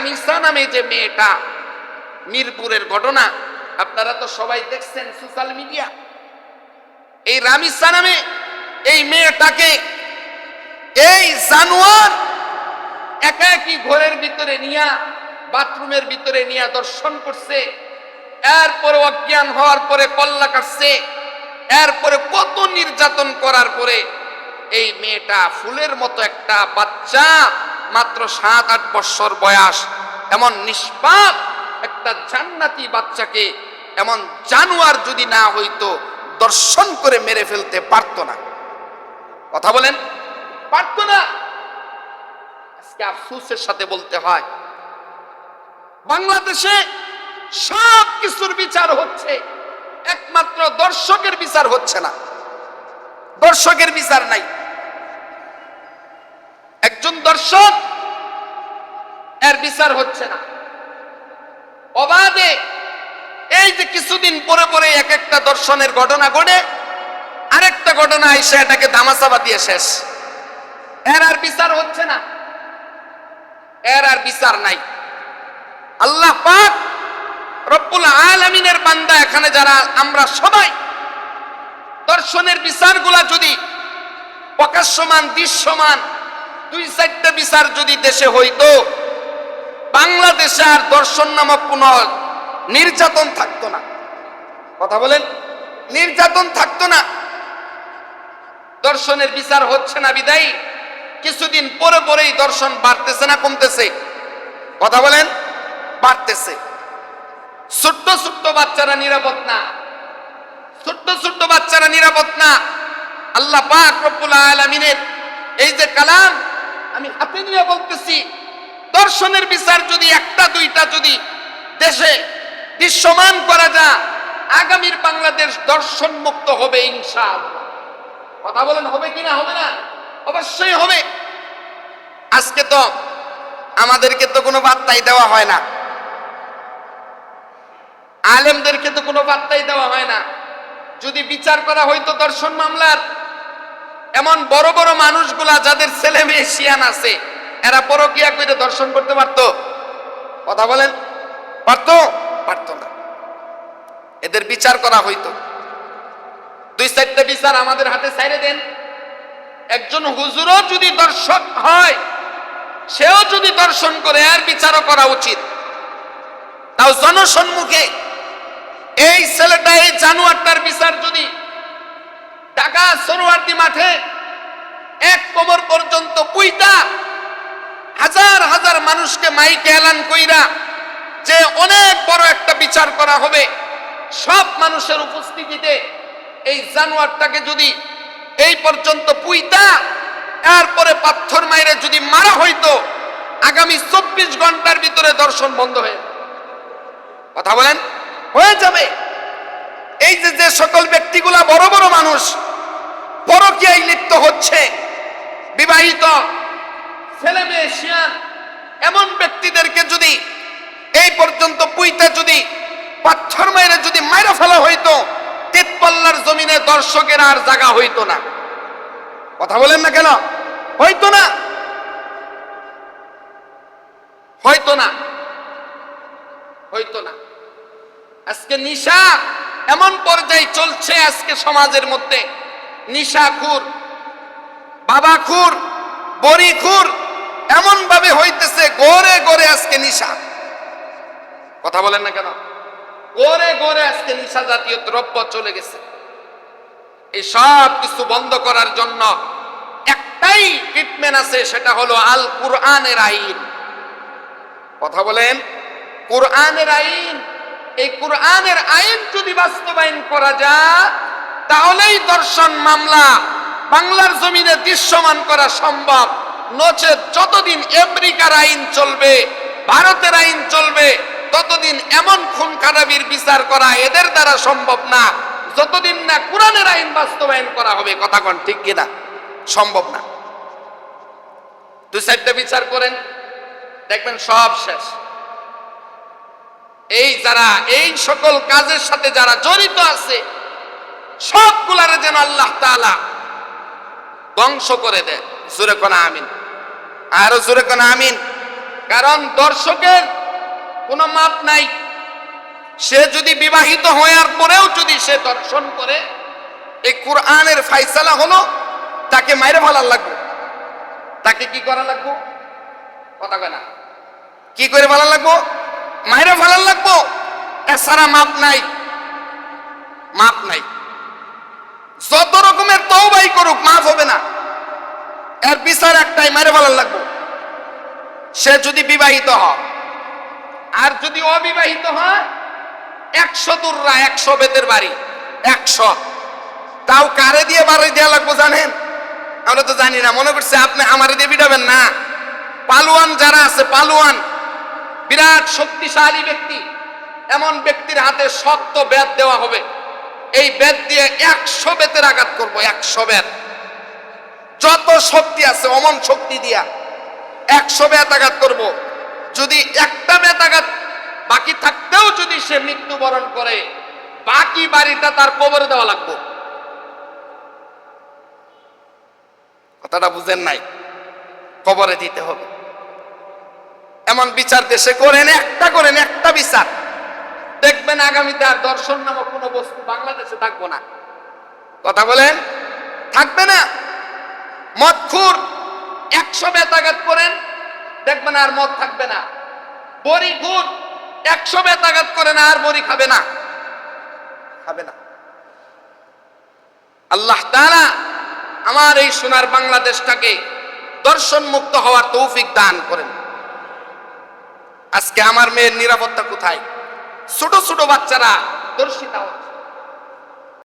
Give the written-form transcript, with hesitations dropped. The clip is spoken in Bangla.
রামিসা নামে যে মেয়েটা, মিরপুরের ঘটনা আপনারা তো সবাই দেখছেন সোশ্যাল মিডিয়া। এই রামিসা নামে এই মেয়েটাকে এই জানোয়ার একাকি ঘরের ভিতরে নিয়ে, বাথরুমের ভিতরে নিয়ে দর্শন করছে। এরপরে অজ্ঞান হওয়ার পরে কল্লা কাটছে। এরপরে কত নির্যাতন করার পরে এই মেয়েটা ফুলের মতো একটা বাচ্চা, মাত্র 7-8 বছর বয়স, এমন নিষ্পাপ একটা জান্নাতি বাচ্চাকে এমন জানোয়ার যদি না হইতো দর্শন করে মেরে ফেলতে পারতো না। কথা বলেন, পারতো না। আজকে আফসোসের সাথে বলতে হয়, বাংলাদেশে সব কিছুর বিচার হচ্ছে, একমাত্র দর্শকের বিচার হচ্ছে না। দর্শকের বিচার নাই। একজন দর্শক, এর বিচার হচ্ছে না। অবাধে এই যে কিছুদিন পরে পরে এক একটা দর্শনের ঘটনা ঘটে, আরেকটা ঘটনা এসে এটাকে ধামাচাপা দিয়ে শেষ। এর আর বিচার হচ্ছে না, এর আর বিচার নাই। আল্লাহ পাক রব্বুল আলামিনের বান্দা এখানে যারা আমরা সবাই, দর্শনের বিচারগুলা যদি প্রকাশ্যমান দৃশ্যমান 2-4টা বিচার যদি দেশে হইতো, বাংলাদেশে আর দর্শন নামক কোন নির্যাতন থাকতো না। কথা বলেন, নির্যাতন থাকতো না। দর্শনের বিচার হচ্ছে না বিদায়ী কিছুদিন পরে পরেই দর্শন বাড়তেছে না কমতেছে? কথা বলেন, বাড়তেছে। ছোট্ট ছোট্ট বাচ্চারা নিরাপদ না, ছোট্ট ছোট্ট বাচ্চারা নিরাপদ না। আল্লাহ পাক রব্বুল আলামিনের এই যে কালাম আমি হাতে নিয়ে বলতেছি, দর্শনের বিচার যদি 1-2টা যদি দেশে দৃশ্যমান করা যায়, আগামীর বাংলাদেশ দর্শন মুক্ত হবে ইনশাআল্লাহ। কথা বলেন, হবে কিনা? হবে না? অবশ্যই হবে। আজকে তো আমাদেরকে তো কোনো বার্তাই দেওয়া হয় না, আলেমদেরকে তো কোনো বার্তাই দেওয়া হয় না। যদি বিচার করা হয়তো দর্শন মামলার, এমন বড় বড় মানুষগুলা যাদের ছেলে মেয়ে শিয়ান আছে, এরা পরকিয়া করে দর্শন করতে পারতো? কথা বলেন, পারতো? পারতো না। এদের বিচার করা হইতো। 2-4টা বিচার আমাদের হাতে ছাইড়ে দেন। একজন হুজুরও যদি দর্শক হয়, সেও যদি দর্শন করে, এর বিচারও করা উচিত। তাও জনসম্মুখে এই ছেলেটা, এই জানোয়ারটার বিচার যদি ঢাকা সরোয়ার্দী মাঠে 1 কোমর পর্যন্ত কুইতা হাজার হাজার মানুষকে মাইকে এলান কইরা যে অনেক বড় একটা বিচার করা হবে, সব মানুষের উপস্থিতিতে এই জানোয়ারটাকে যদি এই পর্যন্ত পুইতা এরপরে পাথর মাইরে যদি মারা হইতো, আগামী 24 ঘন্টার ভিতরে দর্শন বন্ধ হয়ে, কথা বলেন, হয়ে যাবে। এই যে যে সকল ব্যক্তিগুলা বড় বড় মানুষ পরকীয়ায় লিপ্ত হচ্ছে, বিবাহিত ছেলে মেয়ে শিয়ান, এমন ব্যক্তিদেরকে যদি এই পর্যন্ত পুইতা যদি পাথর মাইরে যদি মাইরা ফেলা হইতো, তেতপাল্লার জমিনে দর্শকের আর জায়গা হইতো না। কথা বলেন না কেন? হইতো না, হইতো না, হইতো না। আজকে নিশা এমন পর্যায়ে চলছে, আজকে সমাজের মধ্যে নিশাখুর, বাবাখুর, বড়িখুর এমন ভাবে হইতেছে, গড়ে গড়ে আজকে নিশা। কথা বলেন না কেন? গড়ে গড়ে আজকে নিশা জাতীয় দ্রব্য চলে গেছে। এই সব কিছু বন্ধ করার জন্য একটাই ট্রিটমেন্ট আছে, সেটা হলো আল কুরআনের আইন। কথা বলেন, কুরআনের আইন। এই কুরআনের আইন যদি বাস্তবায়ন করা যায়, তাহলেই দর্শন মামলা বাংলার জমিনে দৃশ্যমান করা সম্ভব। নচেত যতদিন আমেরিকার আইন চলবে, ভারতের আইন চলবে, ততদিন এমন খুন খারাপির বিচার করা এদের দ্বারা সম্ভব না, যতদিন না কুরআনের আইন বাস্তবায়ন করা হবে। কথা কোন ঠিক কিনা? সম্ভব না। 2-4টা বিচার করেন, দেখবেন সব শেষ। এই যারা এই সকল কাজের সাথে যারা জড়িত আছে, সবগুলারে যেন আল্লাহ তাআলা ধ্বংস করে দেয়। জোরে কোন আমিন, আরো জোরে কোন আমিন। কারণ দর্শকের কোনো মাপ নাই। সে যদি বিবাহিত হওয়ার পরেও যদি সে দর্শন করে, এই কোরআনের ফায়সালা হলো তাকে মাইরে ফেলার লাগবে। তাকে কি করা লাগবো? কথা কয় না, কি করে ফেলার লাগবো? মাইরে ফেলার লাগবো। এছাড়া মাপ নাই, মাপ নাই। যত রকমের তওবাই করুক মাফ হবে না। এর বিচার একটাই, মাইরে ফেলার লাগবো। সে যদি বিবাহিত হয়, আর যদি অবিবাহিত হয় 100 দুররা, 100 বেতের বাড়ি, 100। তাও কারে দিয়ে বাড়ি দেওয়া লাগবো জানেন? আমরা তো জানি না, মনে করছে আপনি আমারে দিয়ে বিটাবেন না। পালোয়ান যারা আছে, পালোয়ান বিরাট শক্তিশালী ব্যক্তি, এমন ব্যক্তির হাতে শক্ত বেত দেওয়া হবে। এই বেত দিয়ে 100 বেতের আঘাত করবো, 100 বেত। যত শক্তি আছে অমন শক্তি দিয়া 100 বেত আঘাত করব। যদি একটা বেত আঘাত বাকি থাকতেও যদি সে মৃত্যুবরণ করে, বাকি বাড়িটা তার কবরে দেওয়া লাগবে। কথাটা বুঝেন নাই? কবরে দিতে হবে। এমন বিচার দেশে করেন, একটা বিচার দেখবেন আগামীতে আর দর্শন নামক কোনো বস্তু বাংলাদেশে থাকবো না। কথা বলেন, থাকবে না। মদখুর 100 বেতাঘাত করেন, দেখবেন আর মদ থাকবে না। বড়ি ঘুর 100 বেতাঘাত করেন, আর বড়ি খাবে না, খাবে না। আল্লাহ তাআলা আমার এই সোনার বাংলাদেশটাকে দর্শন মুক্ত হওয়ার তৌফিক দান করেন। আজকে আমার মেয়ের নিরাপত্তা কোথায়? ছোট ছোট বাচ্চারা দর্শিতা হচ্ছে।